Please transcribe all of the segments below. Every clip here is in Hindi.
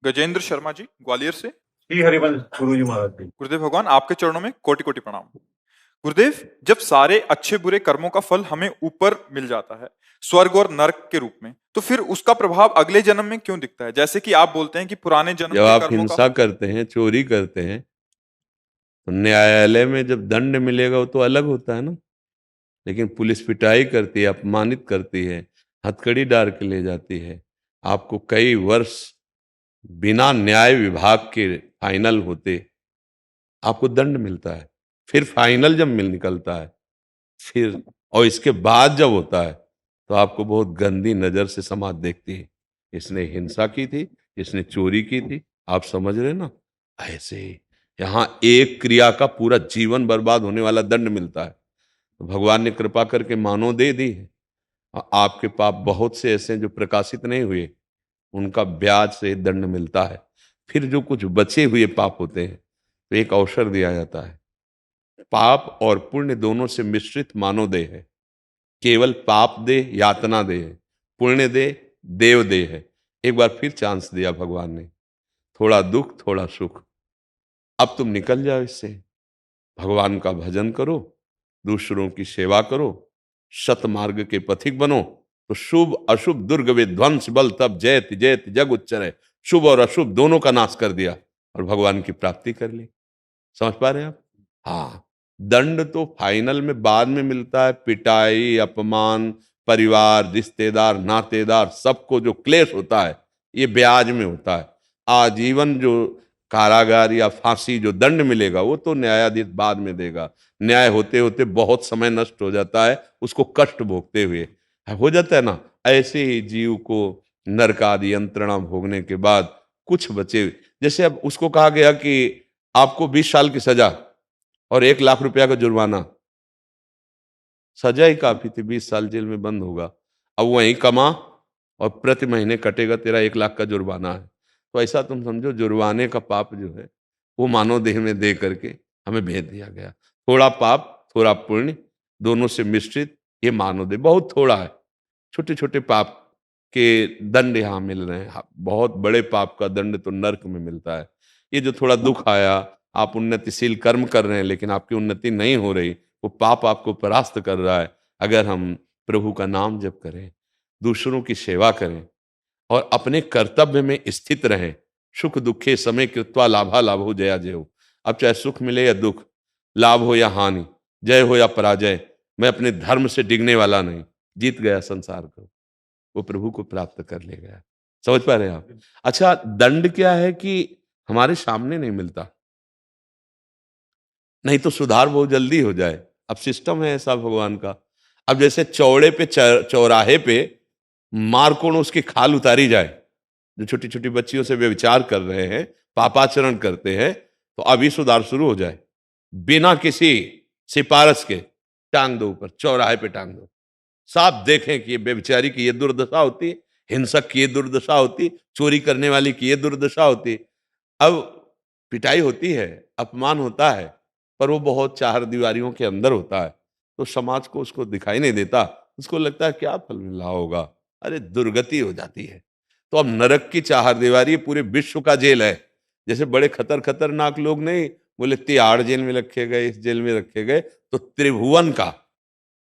गजेंद्र शर्मा जी, ग्वालियर से। श्री हरिवंश गुरु जी महाराज जी। गुरुदेव भगवान, आपके चरणों में कोटि कोटि प्रणाम। गुरुदेव, जब सारे अच्छे बुरे कर्मों का फल हमें ऊपर मिल जाता है, स्वर्ग और नरक के रूप में, तो फिर उसका प्रभाव अगले जन्म में क्यों दिखता है? जैसे कि आप बोलते हैं कि पुराने जन्म जब के आप कर्मों का हिंसा करते हैं, चोरी करते हैं, तो न्यायालय में जब दंड मिलेगा वो तो अलग होता है ना। लेकिन पुलिस पिटाई करती है, अपमानित करती है, हथकड़ी डाल के ले जाती है, आपको कई वर्ष बिना न्याय विभाग के फाइनल होते आपको दंड मिलता है। फिर फाइनल जब मिल निकलता है, फिर और इसके बाद जब होता है तो आपको बहुत गंदी नजर से समाज देखती है। इसने हिंसा की थी, इसने चोरी की थी, आप समझ रहे ना। ऐसे ही यहाँ एक क्रिया का पूरा जीवन बर्बाद होने वाला दंड मिलता है। तो भगवान ने कृपा करके मानव दे दी है। और आपके पाप बहुत से ऐसे हैं जो प्रकाशित नहीं हुए, उनका ब्याज से दंड मिलता है। फिर जो कुछ बचे हुए पाप होते हैं तो एक अवसर दिया जाता है। पाप और पुण्य दोनों से मिश्रित मानव देह है। केवल पाप दे यातना दे है, पुण्य दे देव दे है। एक बार फिर चांस दिया भगवान ने, थोड़ा दुख थोड़ा सुख, अब तुम निकल जाओ इससे। भगवान का भजन करो, दूसरों की सेवा करो, सतमार्ग के पथिक बनो, तो शुभ अशुभ दुर्ग विध्वंस बल तब जयति जयति जग उच्चर। शुभ और अशुभ दोनों का नाश कर दिया और भगवान की प्राप्ति कर ली। समझ पा रहे हैं आप? हाँ, दंड तो फाइनल में बाद में मिलता है। पिटाई, अपमान, परिवार, रिश्तेदार, नातेदार, सबको जो क्लेश होता है ये ब्याज में होता है। आजीवन जो कारागार या फांसी जो दंड मिलेगा वो तो न्यायाधीश बाद में देगा। न्याय होते होते बहुत समय नष्ट हो जाता है, उसको कष्ट भोगते हुए हो जाता है ना। ऐसे ही जीव को नरक आदि यंत्रणा भोगने के बाद कुछ बचे, जैसे अब उसको कहा गया कि आपको 20 साल की सजा और 1 लाख रुपया का जुर्माना। सजा ही काफी थी, 20 साल जेल में बंद होगा, अब वहीं कमा और प्रति महीने कटेगा तेरा 1 लाख का जुर्माना है। तो ऐसा तुम समझो जुर्माने का पाप जो है वो मानव देह में दे करके हमें भेज दिया गया। थोड़ा पाप थोड़ा पुण्य दोनों से मिश्रित ये मानव देह बहुत थोड़ा है। छोटे छोटे पाप के दंड यहाँ मिल रहे हैं, बहुत बड़े पाप का दंड तो नरक में मिलता है। ये जो थोड़ा दुख आया, आप उन्नतिशील कर्म कर रहे हैं लेकिन आपकी उन्नति नहीं हो रही, वो पाप आपको परास्त कर रहा है। अगर हम प्रभु का नाम जप करें, दूसरों की सेवा करें और अपने कर्तव्य में स्थित रहें, सुख दुखे समय कृत्वा लाभा लाभो जया जय हो। अब चाहे सुख मिले या दुख, लाभ हो या हानि, जय हो या पराजय, मैं अपने धर्म से डिगने वाला नहीं, जीत गया संसार को, वो प्रभु को प्राप्त कर ले गया। समझ पा रहे हैं आप? अच्छा, दंड क्या है कि हमारे सामने नहीं मिलता, नहीं तो सुधार बहुत जल्दी हो जाए। अब सिस्टम है ऐसा भगवान का। अब जैसे चौड़े पे चौराहे पे मारकोण उसकी खाल उतारी जाए, जो छोटी छोटी बच्चियों से व्यभिचार कर रहे हैं, पापाचरण करते हैं, तो अभी सुधार शुरू हो जाए। बिना किसी सिफारिश के टांग दो, ऊपर चौराहे पे टांग दो, साफ देखें कि ये व्यभिचारी की ये दुर्दशा होती, हिंसक की ये दुर्दशा होती, चोरी करने वाली की ये दुर्दशा होती। अब पिटाई होती है, अपमान होता है, पर वो बहुत चार दीवारियों के अंदर होता है, तो समाज को उसको दिखाई नहीं देता। उसको लगता है क्या फल मिला होगा, अरे दुर्गति हो जाती है। तो अब नरक की चार दीवारी पूरे विश्व का जेल है। जैसे बड़े खतरनाक लोग नहीं बोले तिहाड़ जेल में रखे गए, इस जेल में रखे गए, तो त्रिभुवन का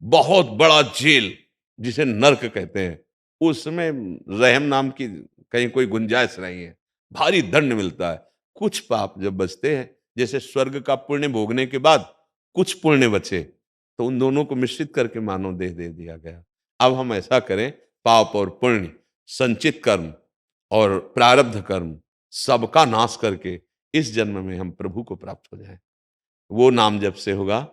बहुत बड़ा जेल जिसे नरक कहते हैं, उसमें रहम नाम की कहीं कोई गुंजाइश नहीं है, भारी दंड मिलता है। कुछ पाप जब बचते हैं, जैसे स्वर्ग का पुण्य भोगने के बाद कुछ पुण्य बचे, तो उन दोनों को मिश्रित करके मानव देह दे दिया गया। अब हम ऐसा करें, पाप और पुण्य, संचित कर्म और प्रारब्ध कर्म सबका नाश करके इस जन्म में हम प्रभु को प्राप्त हो जाएं। वो नाम जब से होगा,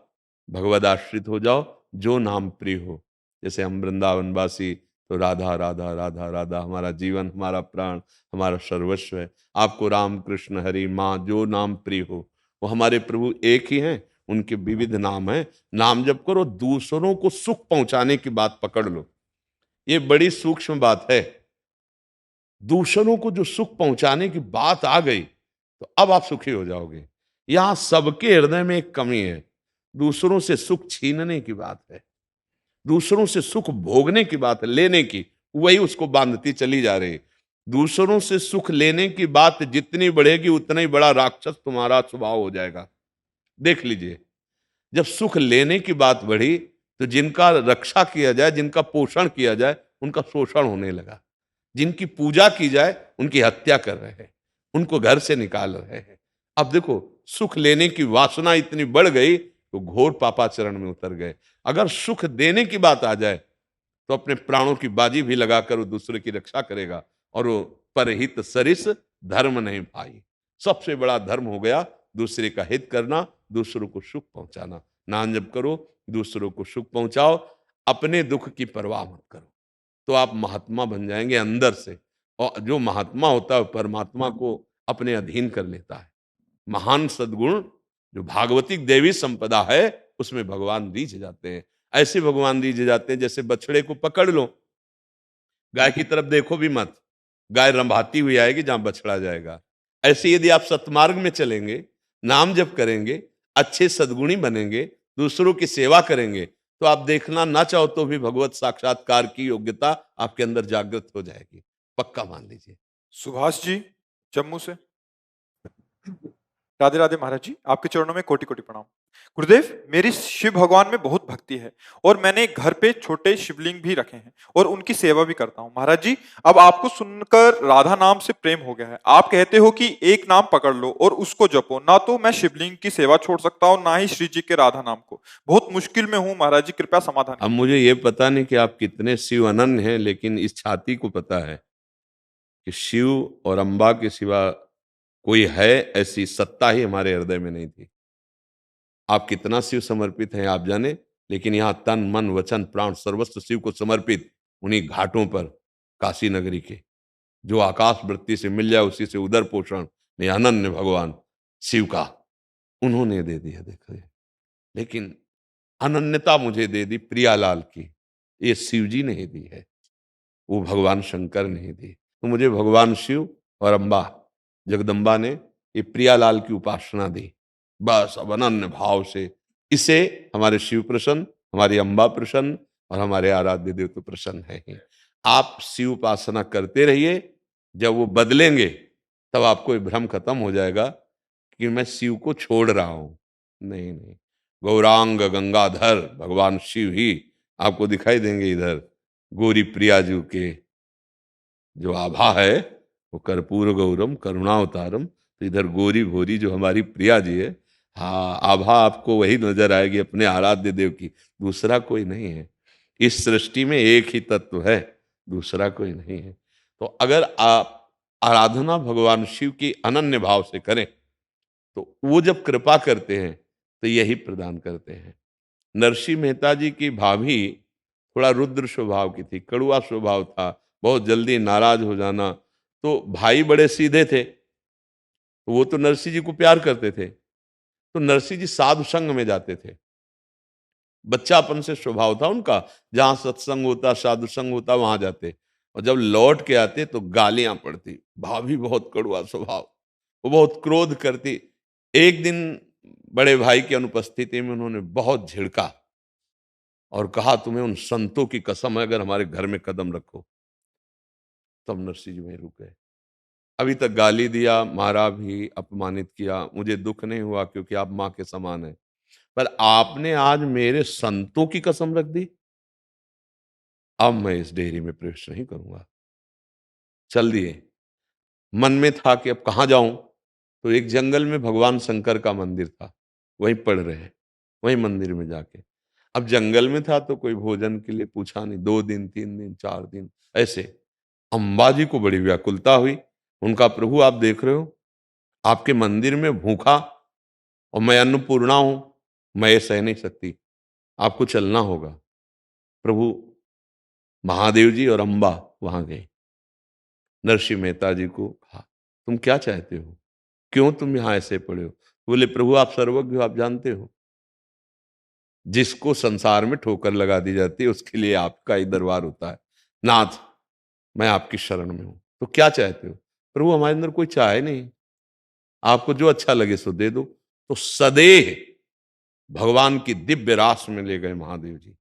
भगवद आश्रित हो जाओ, जो नाम प्रिय हो। जैसे हम वृंदावनवासी तो राधा राधा राधा राधा हमारा जीवन, हमारा प्राण, हमारा सर्वस्व है। आपको राम कृष्ण हरि माँ जो नाम प्रिय हो, वो हमारे प्रभु एक ही हैं, उनके विविध नाम हैं। नाम जप करो, दूसरों को सुख पहुंचाने की बात पकड़ लो, ये बड़ी सूक्ष्म बात है। दूसरों को जो सुख पहुंचाने की बात आ गई तो अब आप सुखी हो जाओगे। यहां सबके हृदय में एक कमी है, दूसरों से सुख छीनने की बात है, दूसरों से सुख भोगने की बात है, लेने की, वही उसको बांधती चली जा रही। दूसरों से सुख लेने की बात जितनी बढ़ेगी उतना ही बड़ा राक्षस तुम्हारा स्वभाव हो जाएगा। देख लीजिए, जब सुख लेने की बात बढ़ी तो जिनका रक्षा किया जाए, जिनका पोषण किया जाए, उनका शोषण होने लगा। जिनकी पूजा की जाए उनकी हत्या कर रहे हैं, उनको घर से निकाल रहे हैं। अब देखो, सुख लेने की वासना इतनी बढ़ गई तो घोर पापाचरण में उतर गए। अगर सुख देने की बात आ जाए तो अपने प्राणों की बाजी भी लगाकर वो दूसरे की रक्षा करेगा। और वो परहित सरिस धर्म नहीं भाई। सबसे बड़ा धर्म हो गया दूसरे का हित करना, दूसरों को सुख पहुंचाना। नाम जप करो, दूसरों को सुख पहुंचाओ, अपने दुख की परवाह मत करो, तो आप महात्मा बन जाएंगे अंदर से। और जो महात्मा होता है परमात्मा को अपने अधीन कर लेता है। महान सद्गुण जो भागवतिक देवी संपदा है उसमें भगवान रीझ जाते हैं। ऐसे भगवान रीझ जाते हैं जैसे बछड़े को पकड़ लो, गाय की तरफ देखो भी मत, गाय रंभाती हुई आएगी जहां बछड़ा जाएगा। ऐसे यदि आप सतमार्ग में चलेंगे, नाम जप करेंगे, अच्छे सद्गुणी बनेंगे, दूसरों की सेवा करेंगे, तो आप देखना ना चाहो तो भी भगवत साक्षात्कार की योग्यता आपके अंदर जागृत हो जाएगी। पक्का मान लीजिए। सुभाष जी, जम्मू से। राधे राधे महाराज जी, आपके चरणों में कोटि कोटि प्रणाम। गुरुदेव, मेरी शिव भगवान में बहुत भक्ति है और मैंने घर पे छोटे शिवलिंग भी रखे हैं और उनकी सेवा भी करता हूँ। महाराज जी, अब आपको सुनकर राधा नाम से प्रेम हो गया है। आप कहते हो कि एक नाम पकड़ लो और उसको जपो, ना तो मैं शिवलिंग की सेवा छोड़ सकता हूँ ना ही श्री जी के राधा नाम को। बहुत मुश्किल में हूँ महाराज जी, कृपया समाधान अब मुझे ये पता नहीं कि आप कितने शिव अनन्य हैं, लेकिन इस छाती को पता है कि शिव और अम्बा के सिवा कोई है ऐसी सत्ता ही हमारे हृदय में नहीं थी। आप कितना शिव समर्पित हैं आप जाने, लेकिन यहाँ तन मन वचन प्राण सर्वस्व शिव को समर्पित उन्हीं घाटों पर काशी नगरी के, जो आकाश वृत्ति से मिल जाए उसी से उदर पोषण ने अनन्य भगवान शिव का उन्होंने दे दिया। देखो ये, लेकिन अनन्यता मुझे दे दी प्रियालाल की, ये शिव जी ने ही दी है, वो भगवान शंकर ने ही दी। तो मुझे भगवान शिव और अम्बा जगदम्बा ने ये प्रियालाल की उपासना दी। बस अब अनन्य भाव से इसे हमारे शिव प्रसन्न, हमारी अम्बा प्रसन्न और हमारे आराध्य देव तो प्रसन्न है ही। आप शिव उपासना करते रहिए, जब वो बदलेंगे तब आपको ये भ्रम खत्म हो जाएगा कि मैं शिव को छोड़ रहा हूं। नहीं नहीं, गौरांग गंगाधर भगवान शिव ही आपको दिखाई देंगे। इधर गोरी प्रियाजू के जो आभा है वो कर्पूर गौरम करुणावतारम, तो इधर गोरी भोरी जो हमारी प्रिया जी है, हाँ आभा आपको वही नजर आएगी अपने आराध्य देव की, दूसरा कोई नहीं है। इस सृष्टि में एक ही तत्व है, दूसरा कोई नहीं है। तो अगर आप आराधना भगवान शिव की अनन्य भाव से करें तो वो जब कृपा करते हैं तो यही प्रदान करते हैं। नरसिंह मेहता जी की भाभी थोड़ा रुद्र स्वभाव की थी, कड़ुआ स्वभाव था, बहुत जल्दी नाराज हो जाना। तो भाई बड़े सीधे थे, तो वो तो नरसिंह जी को प्यार करते थे, तो नरसिंह जी साधु संग में जाते थे। बच्चापन से स्वभाव था उनका, जहां सत्संग होता साधु संग होता वहां जाते, और जब लौट के आते तो गालियां पड़ती। भाभी बहुत कड़ुआ स्वभाव, वो बहुत क्रोध करती। एक दिन बड़े भाई की अनुपस्थिति में उन्होंने बहुत झिड़का और कहा तुम्हें उन संतों की कसम है अगर हमारे घर में कदम रखो। तब नरसिंह जी वहीं रुक गए। अभी तक गाली दिया, मारा भी, अपमानित किया, मुझे दुख नहीं हुआ क्योंकि आप मां के समान हैं, पर आपने आज मेरे संतों की कसम रख दी, अब मैं इस डेयरी में प्रवेश नहीं करूंगा। चल दिए। मन में था कि अब कहाँ जाऊं, तो एक जंगल में भगवान शंकर का मंदिर था, वहीं पढ़ रहे हैं, वहीं मंदिर में जाके। अब जंगल में था तो कोई भोजन के लिए पूछा नहीं, 2 दिन 3 दिन 4 दिन ऐसे। अम्बा जी को बड़ी व्याकुलता हुई, उनका प्रभु आप देख रहे हो आपके मंदिर में भूखा, और मैं अन्नपूर्णा हूं, मैं ये सह नहीं सकती, आपको चलना होगा। प्रभु महादेव जी और अम्बा वहां गए। नरसिंह मेहता जी को कहा तुम क्या चाहते हो, क्यों तुम यहां ऐसे पड़े हो। बोले प्रभु आप सर्वज्ञ हो, आप जानते हो जिसको संसार में ठोकर लगा दी जाती है उसके लिए आपका ही दरबार होता है। नाथ मैं आपकी शरण में हूं, तो क्या चाहते हो। प्रभु हमारे अंदर कोई चाहे नहीं, आपको जो अच्छा लगे सो दे दो। तो सदेह भगवान की दिव्य रास में ले गए महादेव जी,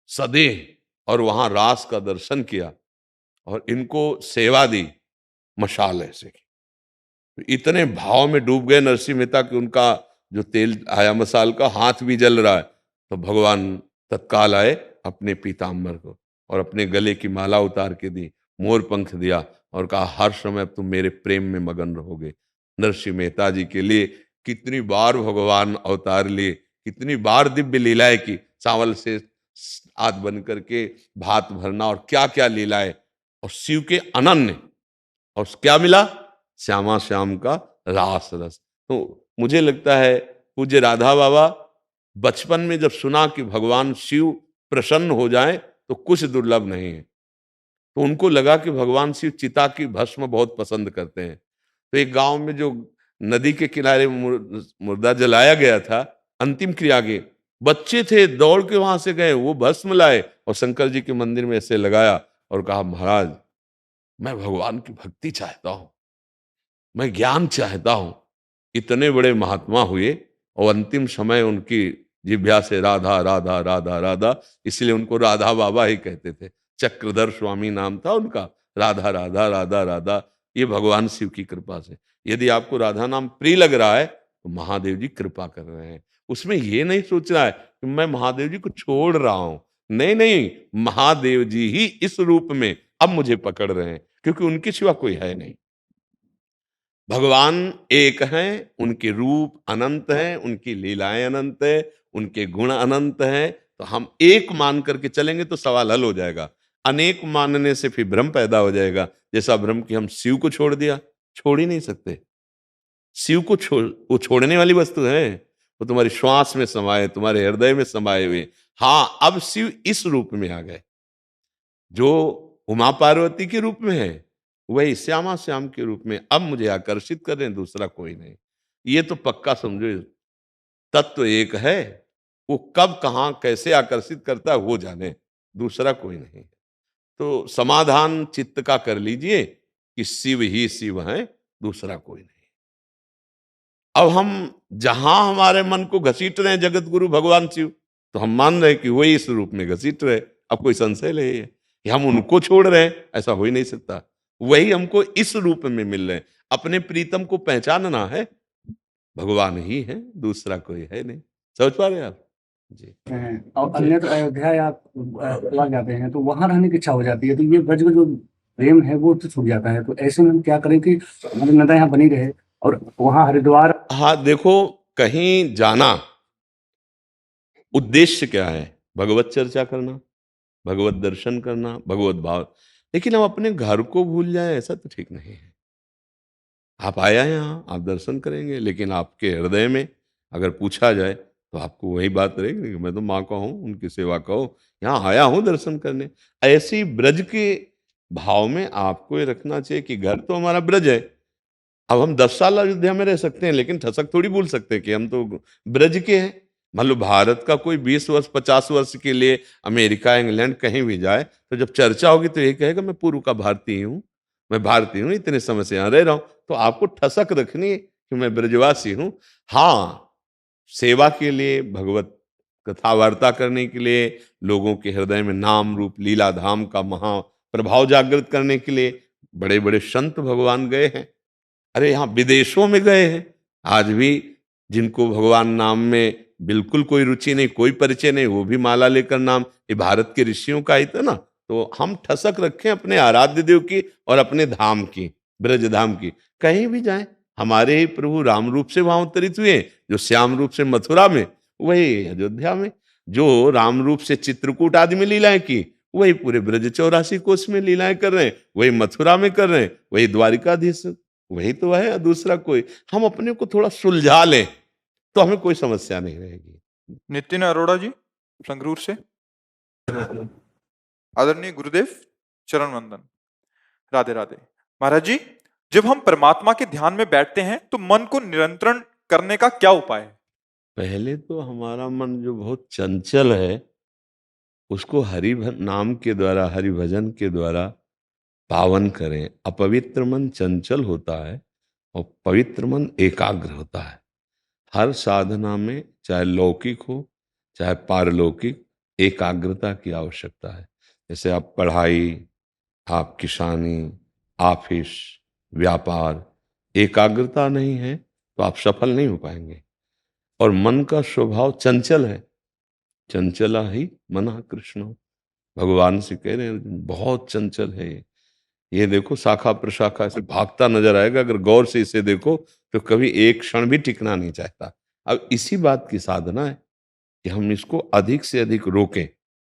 सदेह, और वहां रास का दर्शन किया। और इनको सेवा दी मशाल ऐसे की। तो इतने भाव में डूब गए नरसिंह मेहता कि उनका जो तेल आया मसाल का हाथ भी जल रहा है। तो भगवान तत्काल आए अपने पीताम्बर को और अपने गले की माला उतार के दी, मोर पंख दिया और कहा हर समय अब तुम मेरे प्रेम में मगन रहोगे। नरसिंह मेहता जी के लिए कितनी बार भगवान अवतार लिए, कितनी बार दिव्य लीलाएं की, चावल से हाथ बन करके भात भरना और क्या क्या लीलाएं, और शिव के अनन्य। और क्या मिला? श्यामा श्याम का रास रस। तो मुझे लगता है पूज्य राधा बाबा बचपन में जब सुना कि भगवान शिव प्रसन्न हो जाए तो कुछ दुर्लभ नहीं है, तो उनको लगा कि भगवान शिव चिता की भस्म बहुत पसंद करते हैं। तो एक गांव में जो नदी के किनारे मुर्दा जलाया गया था, अंतिम क्रिया के बच्चे थे, दौड़ के वहां से गए, वो भस्म लाए और शंकर जी के मंदिर में ऐसे लगाया और कहा महाराज मैं भगवान की भक्ति चाहता हूं, मैं ज्ञान चाहता हूं। इतने बड़े महात्मा हुए और अंतिम समय उनकी जिह्वा से राधा राधा राधा राधा, इसलिए उनको राधा बाबा ही कहते थे। चक्रधर स्वामी नाम था उनका। राधा राधा राधा राधा, ये भगवान शिव की कृपा से। यदि आपको राधा नाम प्रिय लग रहा है तो महादेव जी कृपा कर रहे हैं। उसमें ये नहीं सोचना है कि मैं महादेव जी को छोड़ रहा हूं। नहीं नहीं, महादेव जी ही इस रूप में अब मुझे पकड़ रहे हैं, क्योंकि उनके सिवा कोई है नहीं। भगवान एक हैं, उनके रूप अनंत हैं, उनकी लीलाएं अनंत है, उनके गुण अनंत हैं। तो हम एक मान करके चलेंगे तो सवाल हल हो जाएगा। अनेक मानने से फिर भ्रम पैदा हो जाएगा। जैसा भ्रम कि हम शिव को छोड़ दिया, छोड़ ही नहीं सकते। शिव को वो छोड़ने वाली वस्तु है। वो तुम्हारी श्वास में समाये, तुम्हारे हृदय में समाये हुए। हाँ, अब शिव इस रूप में आ गए जो उमा पार्वती के रूप में है, वही श्यामा श्याम के रूप में अब मुझे आकर्षित कर रहे हैं, दूसरा कोई नहीं। ये तो पक्का समझो, तत्व एक है, वो कब कहां कैसे आकर्षित करता है वो जाने, दूसरा कोई नहीं। तो समाधान चित्त का कर लीजिए कि शिव ही शिव है, दूसरा कोई नहीं। अब हम जहां हमारे मन को घसीट रहे हैं जगत गुरु भगवान शिव, तो हम मान रहे हैं कि वही इस रूप में घसीट रहे। अब कोई संशय नहीं है कि हम उनको छोड़ रहे हैं, ऐसा हो ही नहीं सकता। वही हमको इस रूप में मिल रहे हैं। अपने प्रीतम को पहचानना है, भगवान ही है, दूसरा कोई है नहीं। समझ पा रहे हैं आप जी? और अन्यत्र अयोध्या या वहाँ जाते हैं तो वहां रहने की इच्छा हो जाती है, तो ये ब्रज का जो प्रेम है वो तो छूट जाता है। तो ऐसे में हम क्या करें कि हमारी नदा यहाँ बनी रहे और वहाँ हरिद्वार। हाँ देखो, कहीं जाना उद्देश्य क्या है? भगवत चर्चा करना, भगवत दर्शन करना, भगवत भाव। लेकिन हम अपने घर को भूल जाए, ऐसा तो ठीक नहीं है। आप आया यहाँ, आप दर्शन करेंगे, लेकिन आपके हृदय में अगर पूछा जाए तो आपको वही बात रहेगी कि मैं तो माँ का हूँ, उनकी सेवा कहो, यहाँ आया हूँ दर्शन करने। ऐसी ब्रज के भाव में आपको ये रखना चाहिए कि घर तो हमारा ब्रज है। अब हम 10 साल अयोध्या में रह सकते हैं, लेकिन ठसक थोड़ी भूल सकते हैं कि हम तो ब्रज के हैं। मान लो भारत का कोई 20 वर्ष 50 वर्ष के लिए अमेरिका इंग्लैंड कहीं भी जाए, तो जब चर्चा होगी तो ये कहेगा मैं पूर्व का भारतीय हूँ, मैं भारतीय हूँ, इतने समय से यहाँ रह रहा हूँ। तो आपको ठसक रखनी है कि मैं ब्रजवासी हूँ। हाँ, सेवा के लिए, भगवत कथा वार्ता करने के लिए, लोगों के हृदय में नाम रूप लीला धाम का महा प्रभाव जागृत करने के लिए बड़े बड़े संत भगवान गए हैं। अरे यहाँ विदेशों में गए हैं, आज भी जिनको भगवान नाम में बिल्कुल कोई रुचि नहीं, कोई परिचय नहीं, वो भी माला लेकर नाम, ये भारत के ऋषियों का ही था ना। तो हम ठसक रखें अपने आराध्य देव की और अपने धाम की, ब्रज धाम की। कहीं भी जाएं, हमारे ही प्रभु राम रूप से वहां अवतरित हुए, जो श्याम रूप से मथुरा में, वही अयोध्या में। जो राम रूप से चित्रकूट आदि में लीलाएं की, वही पूरे ब्रज 84 कोस में लीलाएं कर रहे हैं, वही मथुरा में कर रहे हैं, वही द्वारिकाधीश, वही तो है, दूसरा कोई। हम अपने को थोड़ा सुलझा लें तो हमें कोई समस्या नहीं रहेगी। नितिन अरोड़ा जी संगरूर से। आदरणीय गुरुदेव, चरण वंदन, राधे राधे। महाराज जी, जब हम परमात्मा के ध्यान में बैठते हैं तो मन को नियंत्रण करने का क्या उपाय है? पहले तो हमारा मन जो बहुत चंचल है, उसको हरि नाम के द्वारा, हरि भजन के द्वारा पावन करें। अपवित्र मन चंचल होता है और पवित्र मन एकाग्र होता है। हर साधना में, चाहे लौकिक हो चाहे पारलौकिक, एकाग्रता की आवश्यकता है। जैसे आप पढ़ाई, आप किसानी, ऑफिस, व्यापार, एकाग्रता नहीं है तो आप सफल नहीं हो पाएंगे। और मन का स्वभाव चंचल है, चंचला ही मनः कृष्ण। भगवान से कह रहे हैं अर्जुन, बहुत चंचल है ये देखो शाखा प्रशाखा से भागता नजर आएगा, अगर गौर से इसे देखो तो कभी एक क्षण भी टिकना नहीं चाहता। अब इसी बात की साधना है कि हम इसको अधिक से अधिक रोकें।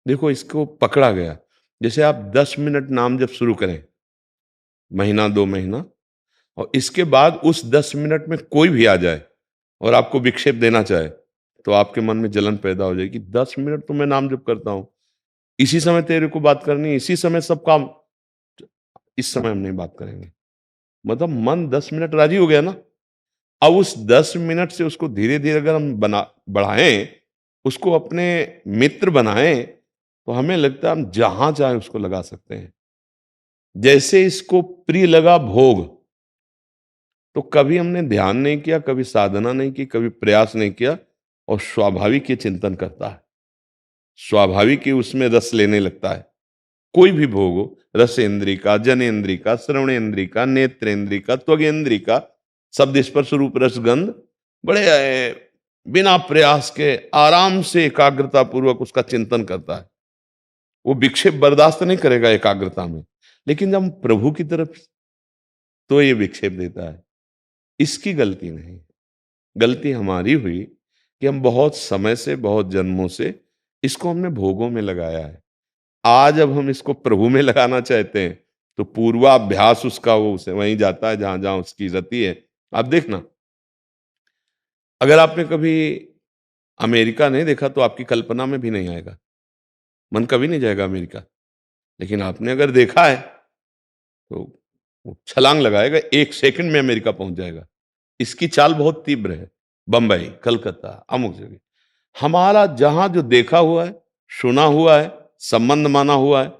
देखो इसको पकड़ा गया, जैसे आप 10 मिनट नाम जब शुरू करें, महीना 2 महीना, और इसके बाद उस 10 मिनट में कोई भी आ जाए और आपको विक्षेप देना चाहे तो आपके मन में जलन पैदा हो जाएगी। 10 मिनट तो मैं नाम जप करता हूं, इसी समय तेरे को बात करनी है, इसी समय सब काम, इस समय हम नहीं बात करेंगे। मतलब मन 10 मिनट राजी हो गया ना। अब उस 10 मिनट से उसको धीरे धीरे अगर हम बना बढ़ाएं, उसको अपने मित्र बनाएं, तो हमें लगता है हम जहां चाहे उसको लगा सकते हैं। जैसे इसको प्रिय लगा भोग, तो कभी हमने ध्यान नहीं किया, कभी साधना नहीं की, कभी प्रयास नहीं किया, और स्वाभाविक ये चिंतन करता है, स्वाभाविक ही उसमें रस लेने लगता है। कोई भी भोग हो, रसेंद्री का, जनेन्द्री का, श्रवणेन्द्री का, नेत्रेंद्री का, त्वगेन्द्री का, शब्द स्पर्श रूप रसगंध, बड़े बिना प्रयास के आराम से एकाग्रता पूर्वक उसका चिंतन करता है। वो विक्षेप बर्दाश्त नहीं करेगा एकाग्रता में, लेकिन जब हम प्रभु की तरफ, तो ये विक्षेप देता है। इसकी गलती नहीं, गलती हमारी हुई कि हम बहुत समय से, बहुत जन्मों से इसको हमने भोगों में लगाया है। आज अब हम इसको प्रभु में लगाना चाहते हैं तो पूर्वाभ्यास उसका वो उसे वहीं जाता है जहां जहां उसकी रति है। आप देखना, अगर आपने कभी अमेरिका नहीं देखा तो आपकी कल्पना में भी नहीं आएगा, मन कभी नहीं जाएगा अमेरिका। लेकिन आपने अगर देखा है तो वो छलांग लगाएगा, 1 सेकंड में अमेरिका पहुंच जाएगा। इसकी चाल बहुत तीव्र है। बंबई, कलकत्ता, अमुक जगह, हमारा जहां जो देखा हुआ है, सुना हुआ है, संबंध माना हुआ है,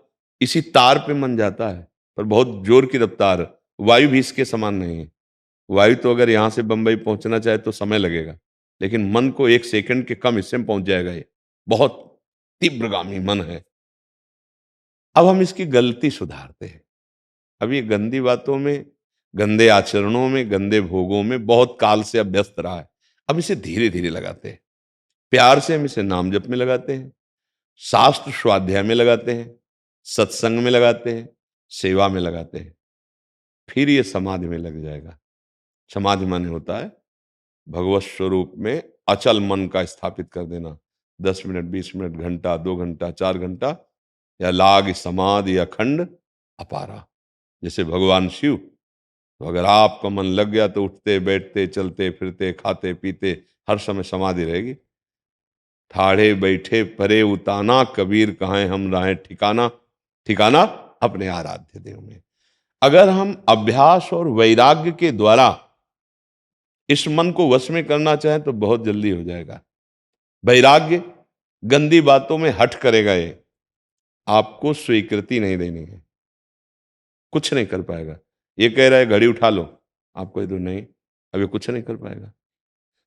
इसी तार पे मन जाता है। पर बहुत जोर की रफ्तार, वायु भी इसके समान नहीं है। वायु तो अगर यहां से बंबई पहुंचना चाहे तो समय लगेगा, लेकिन मन को 1 सेकंड के कम हिस्से में पहुंच जाएगा। ये बहुत तीव्रगामी मन है। अब हम इसकी गलती सुधारते हैं। अब ये गंदी बातों में, गंदे आचरणों में, गंदे भोगों में बहुत काल से अभ्यस्त रहा है। अब इसे धीरे धीरे लगाते हैं। प्यार से हम इसे नाम जप में लगाते हैं, शास्त्र स्वाध्याय में लगाते हैं, सत्संग में लगाते हैं, सेवा में लगाते हैं। फिर ये समाधि में लग जाएगा। समाधि माने होता है भगवत स्वरूप में अचल मन का स्थापित कर देना। 10 मिनट, 20 मिनट, घंटा, 2 घंटा, 4 घंटा, या लाग समाधि अखंड अपारा। जैसे भगवान शिव, तो अगर आपका मन लग गया तो उठते बैठते, चलते फिरते, खाते पीते, हर समय समाधि रहेगी। ठाढ़े बैठे परे उताना, कबीर कहाँ हम राहें ठिकाना, ठिकाना अपने आराध्य देव में। अगर हम अभ्यास और वैराग्य के द्वारा इस मन को वश में करना चाहें तो बहुत जल्दी हो जाएगा। वैराग्य गंदी बातों में हट करेगा, ये आपको स्वीकृति नहीं देनी है, कुछ नहीं कर पाएगा। ये कह रहा है घड़ी उठा लो, आपको इधर नहीं, अभी कुछ नहीं कर पाएगा।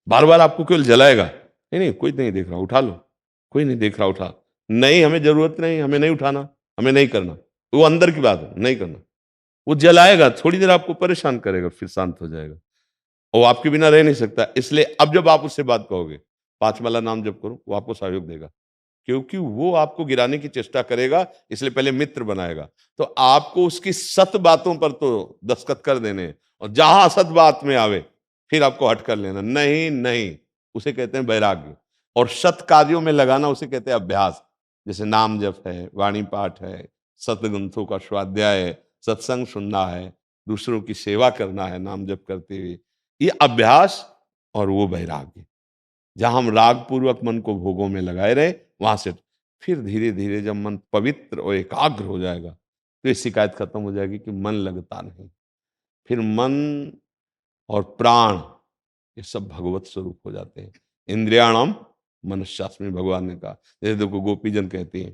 बार बार आपको केवल जलाएगा, नहीं नहीं कोई नहीं देख रहा, उठा लो, कोई नहीं देख रहा, उठा, नहीं हमें जरूरत नहीं, हमें नहीं उठाना, हमें नहीं करना। वो अंदर की बात है, नहीं करना। वो जलाएगा, थोड़ी देर आपको परेशान करेगा, फिर शांत हो जाएगा। और आपके बिना रह नहीं सकता। इसलिए अब जब आप उससे बात कहोगे 5 माला नाम जप करो, वो आपको सहयोग देगा, क्योंकि वो आपको गिराने की चेष्टा करेगा, इसलिए पहले मित्र बनाएगा। तो आपको उसकी सत बातों पर तो दस्तखत कर देने हैं, और जहां असत बात में आवे फिर आपको हट कर लेना। नहीं नहीं, उसे कहते हैं वैराग्य। और सत कार्यों में लगाना उसे कहते हैं अभ्यास। जैसे नाम जप है, वाणी पाठ है, सतग्रंथों का स्वाध्याय है, सत्संग सुनना है, दूसरों की सेवा करना है नाम जप करते हुए, ये अभ्यास और वो वैराग्य। जहां हम राग पूर्वक मन को भोगों में लगाए रहे, वहां से फिर धीरे धीरे जब मन पवित्र और एकाग्र हो जाएगा तो ये शिकायत खत्म हो जाएगी कि मन लगता नहीं। फिर मन और प्राण ये सब भगवत स्वरूप हो जाते हैं। इंद्रियाणाम मनश्चास्मि में भगवान ने कहा। जैसे देखो गोपीजन कहती हैं,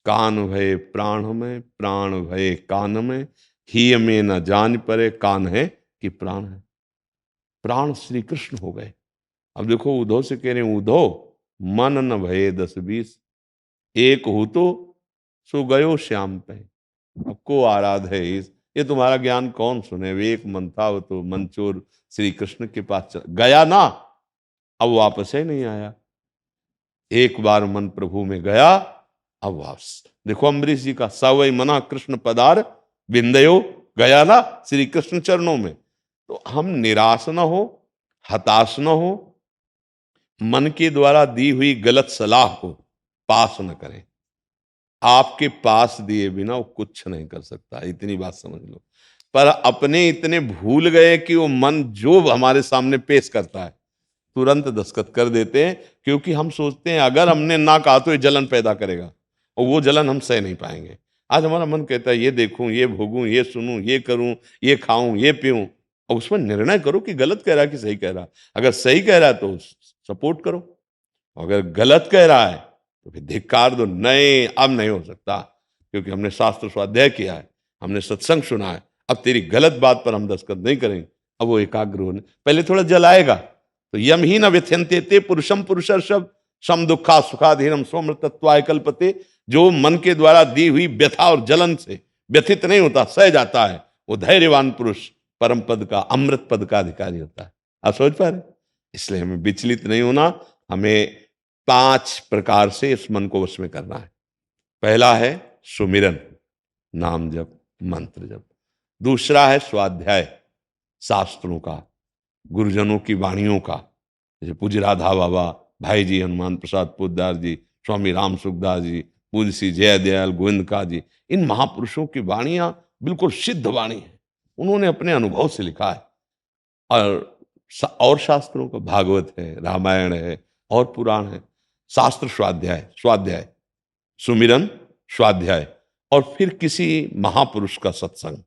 कान भय प्राण में, प्राण भय कान में, ही में न जान परे कान है कि प्राण है। प्राण श्री कृष्ण हो गए। अब देखो उद्धव से कह रहे हैं, उद्धव मन न भये 10-20, एक हो तो सो गयो श्याम पे। अब को आराध है इस, ये तुम्हारा ज्ञान कौन सुने। एक मन था वो तो मंचोर श्री कृष्ण के पास गया ना, अब वापस ही नहीं आया। एक बार मन प्रभु में गया, अब वापस। देखो अम्बरीश जी का सवई मना कृष्ण पदार बिंदयो, गया ना श्री कृष्ण चरणों में। तो हम निराश न हो, हताश न हो, मन के द्वारा दी हुई गलत सलाह को पास न करें। आपके पास दिए बिना वो कुछ नहीं कर सकता, इतनी बात समझ लो। पर अपने इतने भूल गए कि वो मन जो हमारे सामने पेश करता है तुरंत दस्तखत कर देते हैं, क्योंकि हम सोचते हैं अगर हमने ना कहा तो ये जलन पैदा करेगा, और वो जलन हम सह नहीं पाएंगे। आज हमारा मन कहता है ये देखूं, ये भोगूं, ये सुनूं, ये करूं, ये खाऊं, ये पीऊं, और उसमें निर्णय करो कि गलत कह रहा है कि सही कह रहा है। अगर सही कह रहा है तो सपोर्ट करो, अगर गलत कह रहा है तो फिर धिक्कार दो। नहीं, अब नहीं हो सकता, क्योंकि हमने शास्त्र स्वाध्याय किया है, हमने सत्संग सुना है, अब तेरी गलत बात पर हम दस्तखत नहीं करेंगे। अब वो एकाग्र होने पहले थोड़ा जल आएगा, तो यम ही न व्यथ्यंते ते पुरुषम पुरुषर्षभ सम दुखा सुखाधीनम सोमृतत्वाय कल्पते। जो मन के द्वारा दी हुई व्यथा और जलन से व्यथित नहीं होता, सह जाता है, वो धैर्यवान पुरुष परम पद का, अमृत पद का अधिकारी होता है। आप समझ पा रहे? इसलिए हमें विचलित नहीं होना, हमें 5 प्रकार से इस मन को वश में करना है। पहला है सुमिरन, नाम जप, मंत्र जप। दूसरा है स्वाध्याय, शास्त्रों का, गुरुजनों की वाणियों का, जैसे पूज्य राधा बाबा, भाई जी हनुमान प्रसाद पोद्दार जी, स्वामी राम सुखदास जी, पूज्य श्री जयदयाल गोविंदका जी, इन महापुरुषों की वाणियां बिल्कुल सिद्ध वाणी है, उन्होंने अपने अनुभव से लिखा है। और शास्त्रों का भागवत है, रामायण है और पुराण है। शास्त्र स्वाध्याय, स्वाध्याय, सुमिरन, स्वाध्याय, और फिर किसी महापुरुष का सत्संग,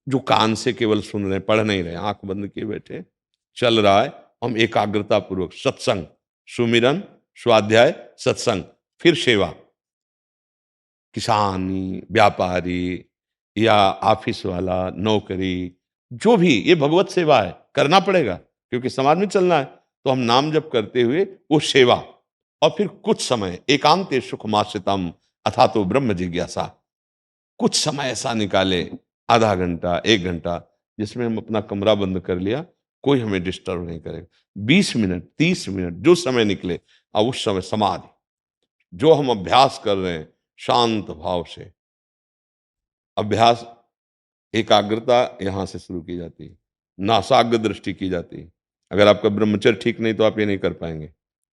जो कान से केवल सुन रहे, पढ़ नहीं रहे, आंख बंद किए बैठे, चल रहा है, हम एकाग्रता पूर्वक सत्संग, सुमिरन, स्वाध्याय, सत्संग, फिर सेवा। किसानी, व्यापारी या ऑफिस वाला, नौकरी, जो भी, ये भगवत सेवा है, करना पड़ेगा क्योंकि समाज में चलना है। तो हम नाम जप करते हुए वो सेवा, और फिर कुछ समय एकांते सुखमाश्रितम अथा तो ब्रह्म जिज्ञासा, कुछ समय ऐसा निकाले, आधा घंटा, 1 घंटा, जिसमें हम अपना कमरा बंद कर लिया, कोई हमें डिस्टर्ब नहीं करेगा। 20 मिनट, 30 मिनट, जो समय निकले, और उस समय समाधि, जो हम अभ्यास कर रहे हैं, शांत भाव से अभ्यास, एकाग्रता यहां से शुरू की जाती है, नासाग्र दृष्टि की जाती है। अगर आपका ब्रह्मचर्य ठीक नहीं तो आप ये नहीं कर पाएंगे,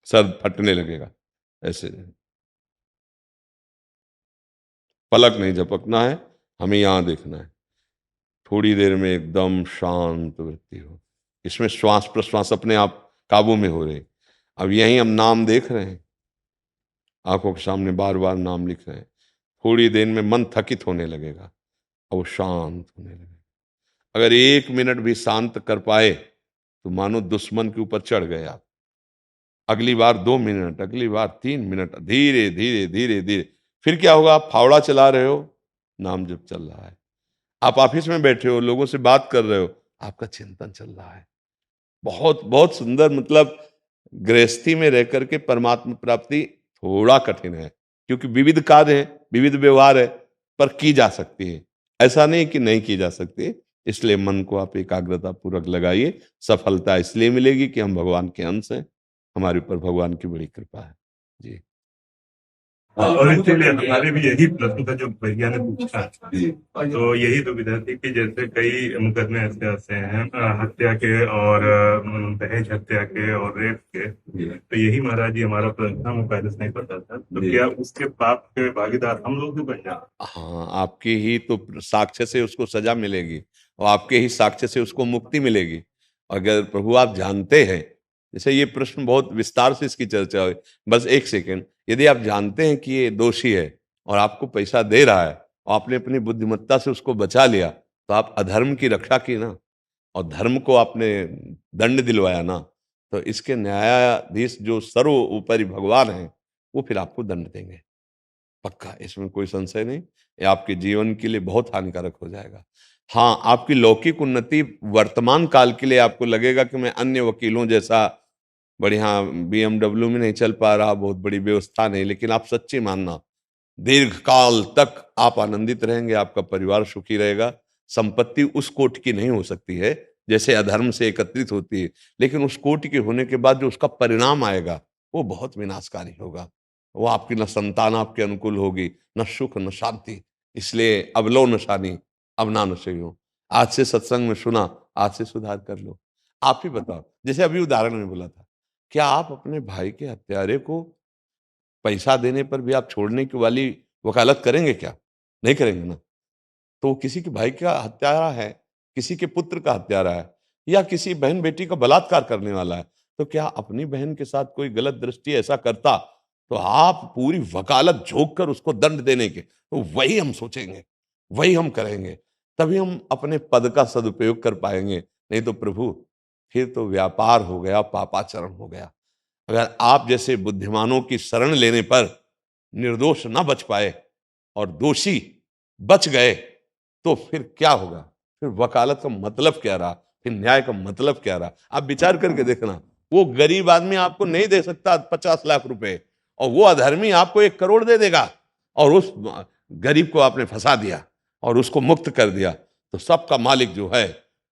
सर फटने लगेगा, ऐसे पलक नहीं झपकना है, हमें यहां देखना है। थोड़ी देर में एकदम शांत वृत्ति हो, इसमें श्वास प्रश्वास अपने आप काबू में हो रहे। अब यही हम नाम देख रहे हैं, आंखों के सामने बार बार नाम लिख रहे हैं, थोड़ी देर में मन थकित होने लगेगा और वो शांत होने लगेगा। अगर 1 मिनट भी शांत कर पाए तो मानो दुश्मन के ऊपर चढ़ गए आप। अगली बार 2 मिनट, अगली बार 3 मिनट, धीरे धीरे धीरे धीरे, फिर क्या होगा? आप फावड़ा चला रहे हो, नाम जब चल रहा है। आप ऑफिस में बैठे हो, लोगों से बात कर रहे हो, आपका चिंतन चल रहा है। बहुत बहुत सुंदर। मतलब गृहस्थी में रह करके परमात्मा प्राप्ति थोड़ा कठिन है, क्योंकि विविध कार्य है, विविध व्यवहार है, पर की जा सकती है, ऐसा नहीं कि नहीं की जा सकती। इसलिए मन को आप एकाग्रता पूर्वक लगाइए। सफलता इसलिए मिलेगी कि हम भगवान के अंश हैं, हमारे ऊपर भगवान की बड़ी कृपा है जी। और इसीलिए हमारे भी यही प्रश्न था जो भैया ने पूछा, तो यही दुविधा थी कि जैसे कई मुकदमे ऐसे हैं हत्या के और दहेज हत्या के और रेप के, तो यही महाराज जी हमारा प्रश्न था, हमें पहले से नहीं पता था, तो क्या उसके पाप के भागीदार हम लोग भी बन जाए? हाँ, आपकी ही तो साक्ष्य से उसको सजा मिलेगी और आपके ही साक्ष्य से उसको मुक्ति मिलेगी। अगर प्रभु आप जानते हैं, जैसे ये प्रश्न बहुत विस्तार से इसकी चर्चा हुई, बस 1 सेकेंड, यदि आप जानते हैं कि ये दोषी है और आपको पैसा दे रहा है और आपने अपनी बुद्धिमत्ता से उसको बचा लिया, तो आप अधर्म की रक्षा की ना, और धर्म को आपने दंड दिलवाया ना, तो इसके न्यायाधीश जो सर्वोपरि भगवान है, वो फिर आपको दंड देंगे, पक्का, इसमें कोई संशय नहीं। ये आपके जीवन के लिए बहुत हानिकारक हो जाएगा। हाँ, आपकी लौकिक उन्नति वर्तमान काल के लिए आपको लगेगा कि मैं अन्य वकीलों जैसा बढ़िया BMW में नहीं चल पा रहा, बहुत बड़ी व्यवस्था नहीं, लेकिन आप सच्ची मानना, दीर्घ काल तक आप आनंदित रहेंगे, आपका परिवार सुखी रहेगा। संपत्ति उस कोटि की नहीं हो सकती है जैसे अधर्म से एकत्रित होती है, लेकिन उस कोटि के होने के बाद जो उसका परिणाम आएगा वो बहुत विनाशकारी होगा। वो आपकी न संतान आपके अनुकूल होगी, न सुख न शांति। इसलिए अब लो नशानी, अब ना नशे हो। आज से सत्संग में सुना, आज से सुधार कर लो। आप ही बताओ, जैसे अभी उदाहरण में बोला था, क्या आप अपने भाई के हत्यारे को पैसा देने पर भी आप छोड़ने की वाली वकालत करेंगे क्या? नहीं करेंगे ना। तो वो किसी के भाई का हत्यारा है, किसी के पुत्र का हत्यारा है, या किसी बहन बेटी का बलात्कार करने वाला है, तो क्या अपनी बहन के साथ कोई गलत दृष्टि ऐसा करता तो आप पूरी वकालत झोंक कर उसको दंड देने के, तो वही हम सोचेंगे, वही हम करेंगे, तभी हम अपने पद का सदुपयोग कर पाएंगे। नहीं तो प्रभु फिर तो व्यापार हो गया, पापाचरण हो गया। अगर आप जैसे बुद्धिमानों की शरण लेने पर निर्दोष न बच पाए और दोषी बच गए तो फिर क्या होगा? फिर वकालत का मतलब क्या रहा? फिर न्याय का मतलब क्या रहा? आप विचार करके देखना। वो गरीब आदमी आपको नहीं दे सकता 50 लाख रुपए, और वो अधर्मी आपको 1 करोड़ दे देगा, और उस गरीब को आपने फंसा दिया और उसको मुक्त कर दिया, तो सबका मालिक जो है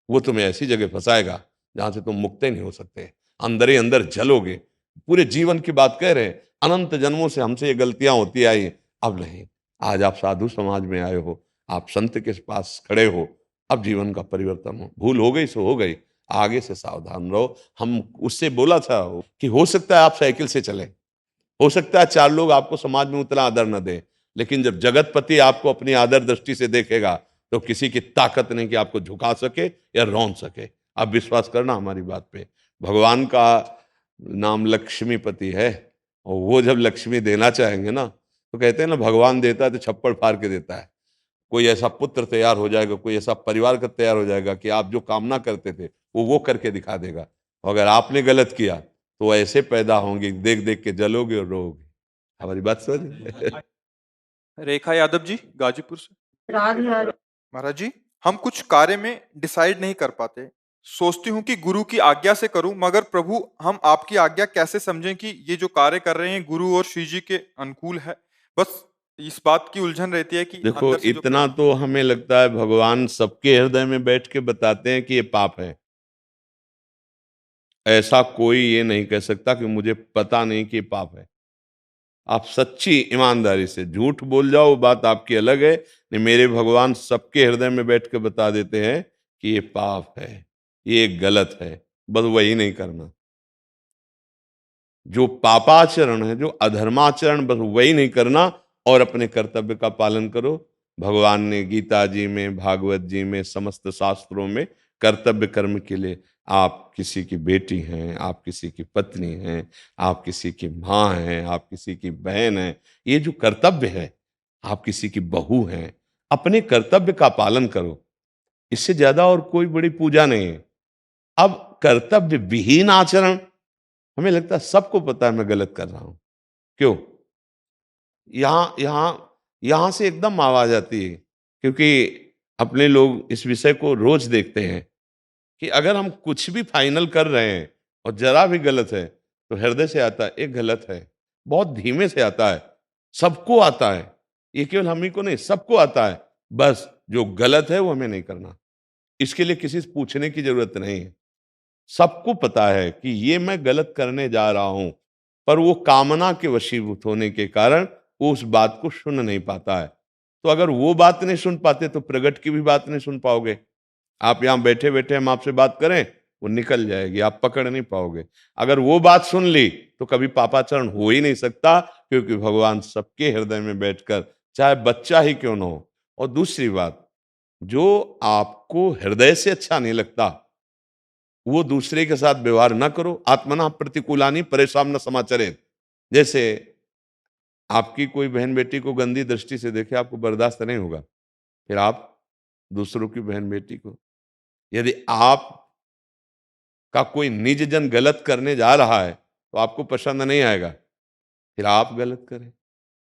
वो तुम्हें ऐसी जगह फंसाएगा जहां से तुम मुक्त ही नहीं हो सकते, अंदर ही अंदर जलोगे। पूरे जीवन की बात कह रहे हैं, अनंत जन्मों से हमसे ये गलतियां होती आई, अब नहीं। आज आप साधु समाज में आए हो, आप संत के पास खड़े हो, अब जीवन का परिवर्तन हो। भूल हो गई सो हो गई, आगे से सावधान रहो। हम उससे बोला था कि हो सकता है आप साइकिल से चले, हो सकता है 4 लोग आपको समाज में उतना आदर न दे, लेकिन जब जगतपति आपको अपनी आदर दृष्टि से देखेगा तो किसी की ताकत नहीं कि आपको झुका सके या रौंद सके। आप विश्वास करना हमारी बात पे। भगवान का नाम लक्ष्मीपति है, और वो जब लक्ष्मी देना चाहेंगे ना, तो कहते हैं ना, भगवान देता है तो छप्पड़ फाड़ के देता है। कोई ऐसा पुत्र तैयार हो जाएगा, कोई ऐसा परिवार का तैयार हो जाएगा कि आप जो कामना करते थे वो करके दिखा देगा। और अगर आपने गलत किया तो ऐसे पैदा होंगे, देख देख के जलोगे और रोओगे। हमारी बात समझ? रेखा यादव जी, गाजीपुर से। राधे राधे। महाराज जी, हम कुछ कार्य में डिसाइड नहीं कर पाते। सोचती हूँ कि गुरु की आज्ञा से करूं, मगर प्रभु हम आपकी आज्ञा कैसे समझें कि ये जो कार्य कर रहे हैं गुरु और श्री जी के अनुकूल है। बस इस बात की उलझन रहती है कि देखो, अंदर से जो इतना तो हमें लगता है भगवान सबके हृदय में बैठ के बताते हैं कि ये पाप है। ऐसा कोई ये नहीं कह सकता कि मुझे पता नहीं कि ये पाप है। आप सच्ची ईमानदारी से झूठ बोल जाओ, वो बात आपकी अलग है। नहीं, मेरे भगवान सबके हृदय में बैठ के बता देते हैं कि ये पाप है, ये गलत है, बस वही नहीं करना। जो पापाचरण है, जो अधर्माचरण, बस वही नहीं करना, और अपने कर्तव्य का पालन करो। भगवान ने गीता जी में, भागवत जी में, समस्त शास्त्रों में कर्तव्य कर्म के लिए, आप किसी की बेटी हैं, आप किसी की पत्नी हैं, आप किसी की माँ हैं, आप किसी की बहन हैं, ये जो कर्तव्य है, आप किसी की बहू हैं, अपने कर्तव्य का पालन करो। इससे ज्यादा और कोई बड़ी पूजा नहीं है। अब कर्तव्य विहीन आचरण, हमें लगता है सबको पता है मैं गलत कर रहा हूं, क्यों? यहां यहां यहां से एकदम आवाज आती है, क्योंकि अपने लोग इस विषय को रोज देखते हैं कि अगर हम कुछ भी फाइनल कर रहे हैं और जरा भी गलत है तो हृदय से आता है एक गलत है, बहुत धीमे से आता है, सबको आता है, ये केवल हम ही को नहीं, सबको आता है। बस जो गलत है वो हमें नहीं करना, इसके लिए किसी से पूछने की जरूरत नहीं है। सबको पता है कि ये मैं गलत करने जा रहा हूं, पर वो कामना के वशीभूत होने के कारण वो उस बात को सुन नहीं पाता है। तो अगर वो बात नहीं सुन पाते तो प्रगट की भी बात नहीं सुन पाओगे। आप यहां बैठे बैठे हम आपसे बात करें, वो निकल जाएगी, आप पकड़ नहीं पाओगे। अगर वो बात सुन ली तो कभी पापाचरण हो ही नहीं सकता, क्योंकि भगवान सबके हृदय में बैठकर, चाहे बच्चा ही क्यों न हो। और दूसरी बात, जो आपको हृदय से अच्छा नहीं लगता वो दूसरे के साथ व्यवहार ना करो। आत्मना प्रतिकूलानी परेशान न समाचरेत। जैसे आपकी कोई बहन बेटी को गंदी दृष्टि से देखे, आपको बर्दाश्त नहीं होगा, फिर आप दूसरों की बहन बेटी को, यदि आप का कोई निज जन गलत करने जा रहा है तो आपको पसंद नहीं आएगा, फिर आप गलत करें।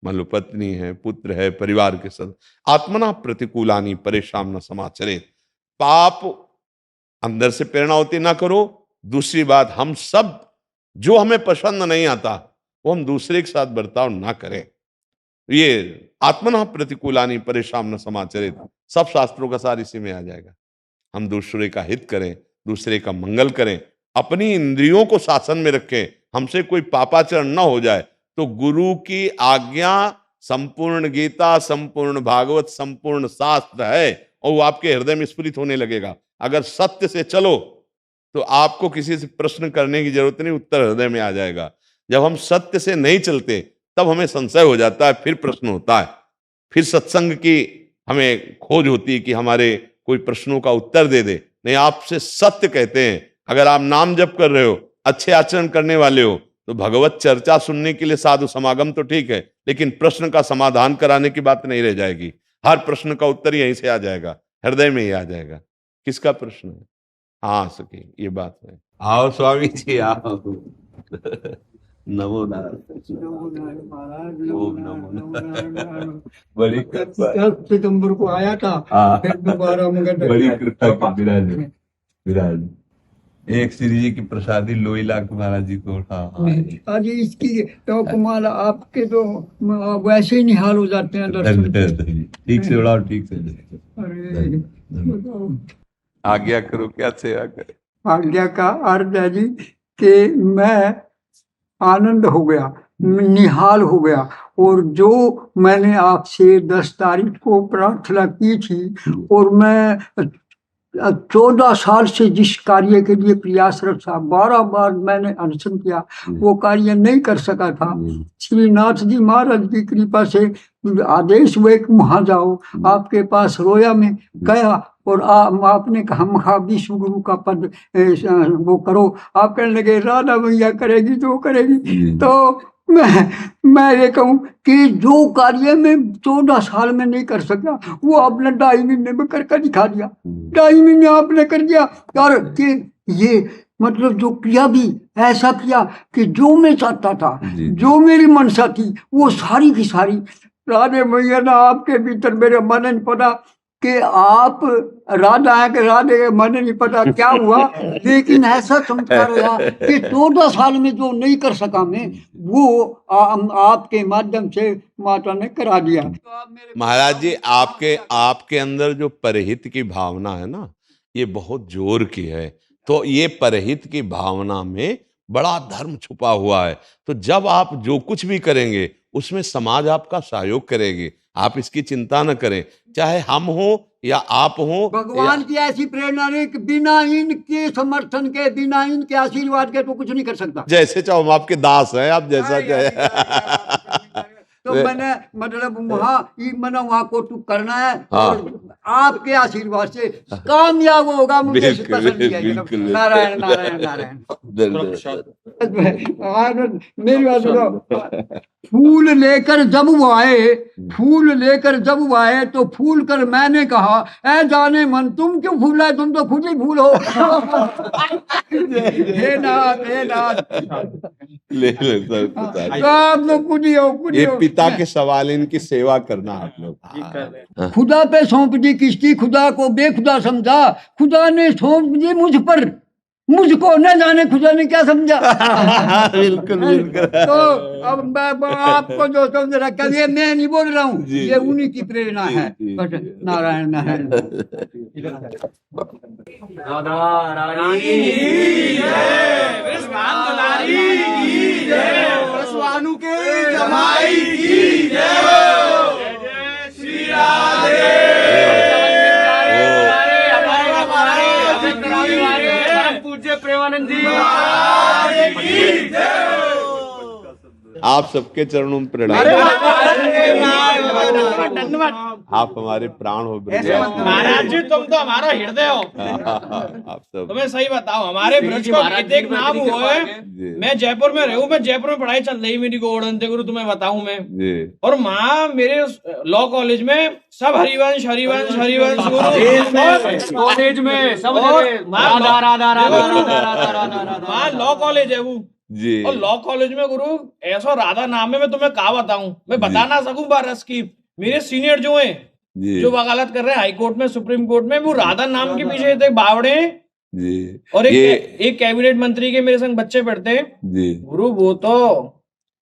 मान लो पत्नी है, पुत्र है, परिवार के सदस्य, आत्मना प्रतिकूलानी परेशान न समाचरेत। पाप अंदर से प्रेरणा होती ना करो। दूसरी बात, हम सब जो हमें पसंद नहीं आता वो हम दूसरे के साथ बर्ताव ना करें। ये आत्मनः प्रतिकूलानि परेशान न समाचरित, सब शास्त्रों का सार इसी में आ जाएगा। हम दूसरे का हित करें, दूसरे का मंगल करें, अपनी इंद्रियों को शासन में रखें, हमसे कोई पापाचरण न हो जाए, तो गुरु की आज्ञा संपूर्ण गीता, संपूर्ण भागवत, संपूर्ण शास्त्र है और वो आपके हृदय में स्फुरित होने लगेगा। अगर सत्य से चलो तो आपको किसी से प्रश्न करने की जरूरत नहीं, उत्तर हृदय में आ जाएगा। जब हम सत्य से नहीं चलते तब हमें संशय हो जाता है, फिर प्रश्न होता है, फिर सत्संग की हमें खोज होती है कि हमारे कोई प्रश्नों का उत्तर दे दे। नहीं, आपसे सत्य कहते हैं। अगर आप नाम जप कर रहे हो, अच्छे आचरण करने वाले हो, तो भगवत चर्चा सुनने के लिए साधु समागम तो ठीक है, लेकिन प्रश्न का समाधान कराने की बात नहीं रह जाएगी। हर प्रश्न का उत्तर यहीं से आ जाएगा, हृदय में ही आ जाएगा। किसका प्रश्न है? हाँ सके, ये बात है। आओ स्वामी जी आओ। नमो नारायण। ओम नमो नारायण। बड़ी कृपा। 10 सितंबर को आया था, हाँ। फिर दोबारा मगर बड़ी कृपा की विराज। एक श्री जी की प्रसादी लोई लाख महाराज जी को। हाँ, आज इसकी तो कुमार आपके तो वैसे ही निहाल हो जाते हैं दर्शन। ठीक से उड़ाओ, ठीक से। अरे आज्ञा करो, क्या सेवा करे। आज्ञा का अर्थ है जी कि मैं आनंद हो गया, निहाल हो गया। और जो मैंने आपसे 10 तारीख को प्रार्थना की थी और मैं 14 साल से जिस कार्य के लिए प्रयासरत था, 12 बार मैंने अनशन किया, वो कार्य नहीं कर सका था। श्रीनाथ जी महाराज की कृपा से आदेश हुए कि वहां जाओ, आपके पास रोया में गया और आपने कहा महा विश्व गुरु का पद वो करो। आप कहने लगे राधा मैया करेगी तो करेगी। तो मैं ये कहूँ कि जो कार्य में 14 साल में नहीं कर सका, वो आपने 2.5 महीने में करके दिखा दिया। 2.5 महीने आपने कर दिया। और कि ये मतलब जो किया भी ऐसा किया कि जो मैं चाहता था, जो मेरी मनसा थी, वो सारी की सारी राधे मैया ने आपके भीतर मेरे मन नहीं पता कि आप राधा है कि राधे के मन नहीं पता क्या हुआ, लेकिन ऐसा चमत्कार हुआ कि 14 साल में जो नहीं कर सका मैं, वो आपके माध्यम से माता ने करा दिया। महाराज जी, आपके अंदर जो परहित की भावना है ना, ये बहुत जोर की है। तो ये परहित की भावना में बड़ा धर्म छुपा हुआ है। तो जब आप जो कुछ भी करेंगे उसमें समाज आपका सहयोग करेगी। आप इसकी चिंता न करें, चाहे हम हो या आप हो। भगवान की ऐसी प्रेरणा नहीं कि बिना इनके समर्थन के, बिना इनके आशीर्वाद के तो कुछ नहीं कर सकता। जैसे चाहो, हम आपके दास हैं, आप जैसा चाहे। तो मैंने मतलब वहाँ को तू करना है। हाँ। और आपके आशीर्वाद से कामयाब होगा, मुझे पसंद है। नारायण नारायण नारायण। मेरी बात सुनो। फूल लेकर जब वो आए तो फूल कर मैंने कहा, ऐ जाने मन तुम क्यों फूल है, तुम तो खुद ही फूल हो। हे नाथ हे नाथ। तो आप लोग खुद ही हो, खुद ही हो। पिता के सवाल, इनकी सेवा करना आप लोग। खुदा पे सौंप दी किश्ती, खुदा को बेखुदा समझा, खुदा ने सौंप दी मुझ पर, मुझको न जाने खुदा ने क्या समझा। बिल्कुल बिल्कुल। तो अब मैं आपको जो समझ रखा, ये मैं नहीं बोल रहा हूँ, ये उन्हीं की प्रेरणा है। नारायण नारायण। राधा रानी की जय, विश्वान दुलारी की जय, विश्वानु के जमाई की जय, जय श्री राधे। पूज्य प्रेमानंद जी की जय। आप सबके चरणों में प्रणाम। आप हमारे प्राण हो महाराज जी, तुम तो हमारा हृदय हो। आप सब। तुम्हें सही बताओ, हमारे ब्रज को एक नाम हुआ है। मैं जयपुर में रहूं, मैं जयपुर में पढ़ाई चल रही मेरी गोवर्धन गुरु, तुम्हें बताऊं मैं। और माँ मेरे लॉ कॉलेज में सब हरिवंश हरिवंश हरिवंश कॉलेज में सब माँ लॉ कॉलेज है वो जी। और लॉ कॉलेज में गुरु ऐसा राधा नाम है, मैं तुम्हें क्या बताऊं, मैं बता ना सकूं बारस की। मेरे सीनियर जो हैं, जो वकालत कर रहे हैं हाई कोर्ट में, सुप्रीम कोर्ट में, वो राधा नाम के पीछे थे बावड़े जी। और एक कैबिनेट मंत्री के मेरे संग बच्चे पढ़ते हैं गुरु, वो तो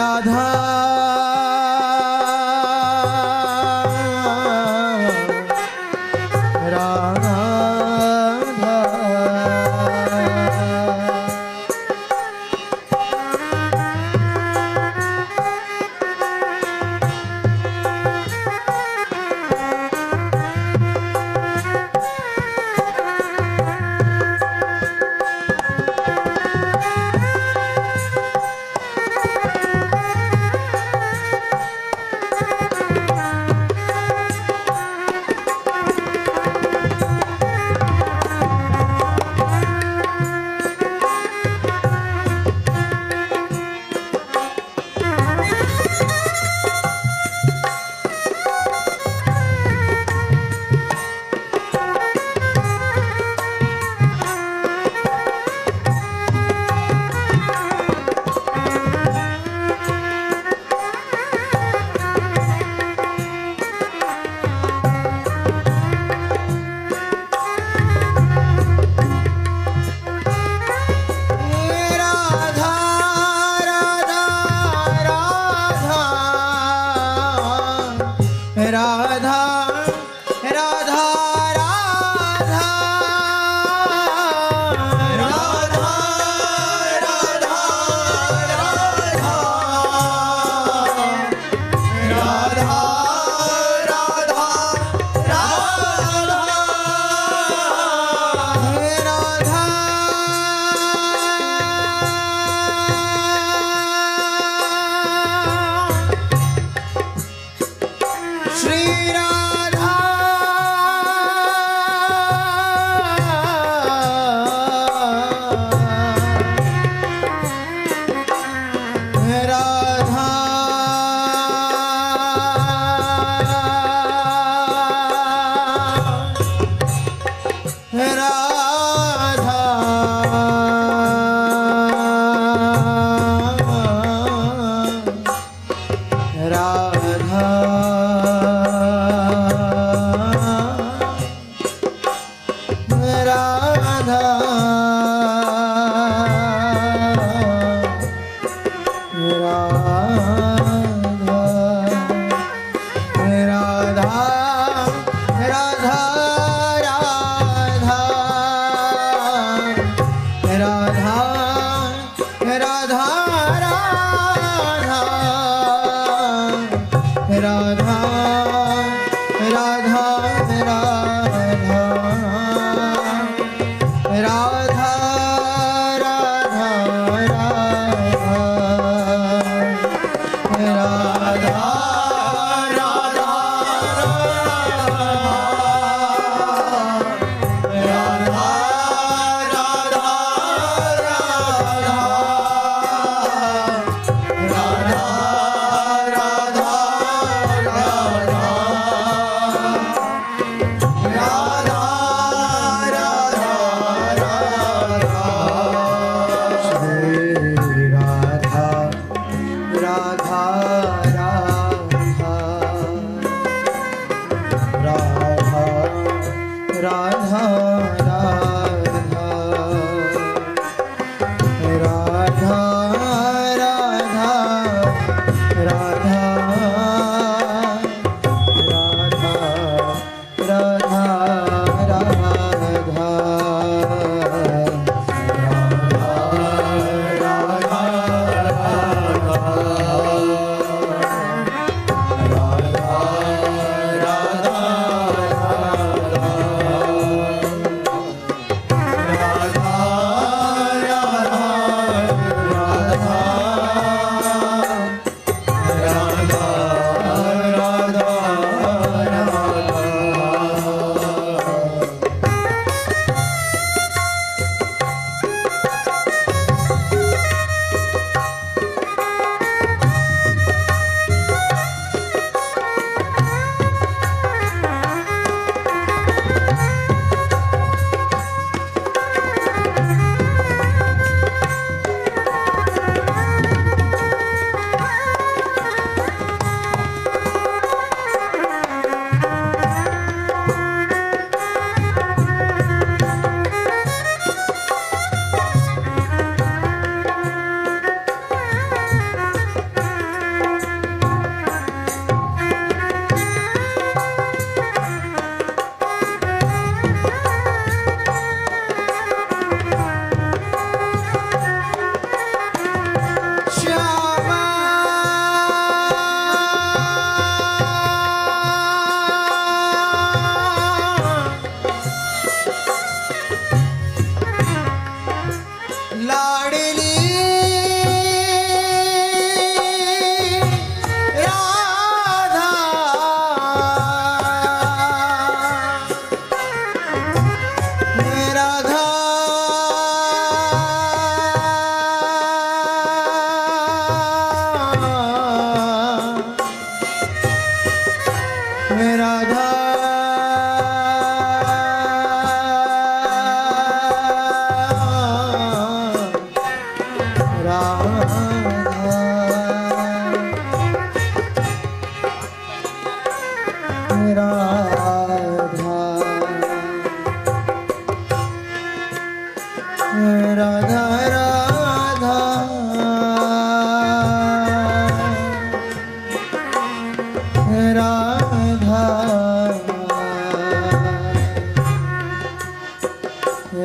राधा राधा राधा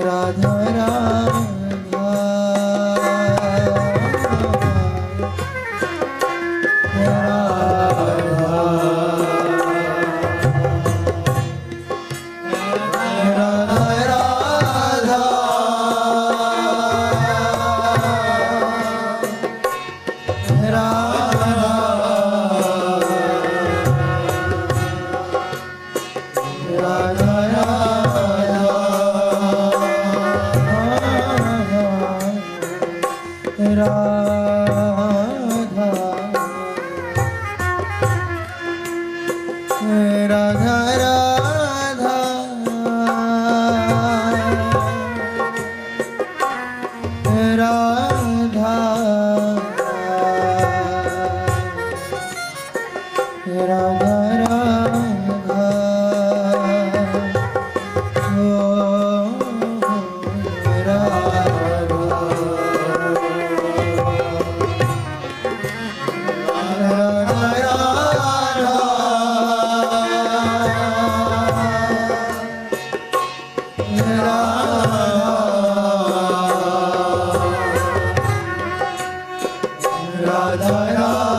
राधा राधा राधा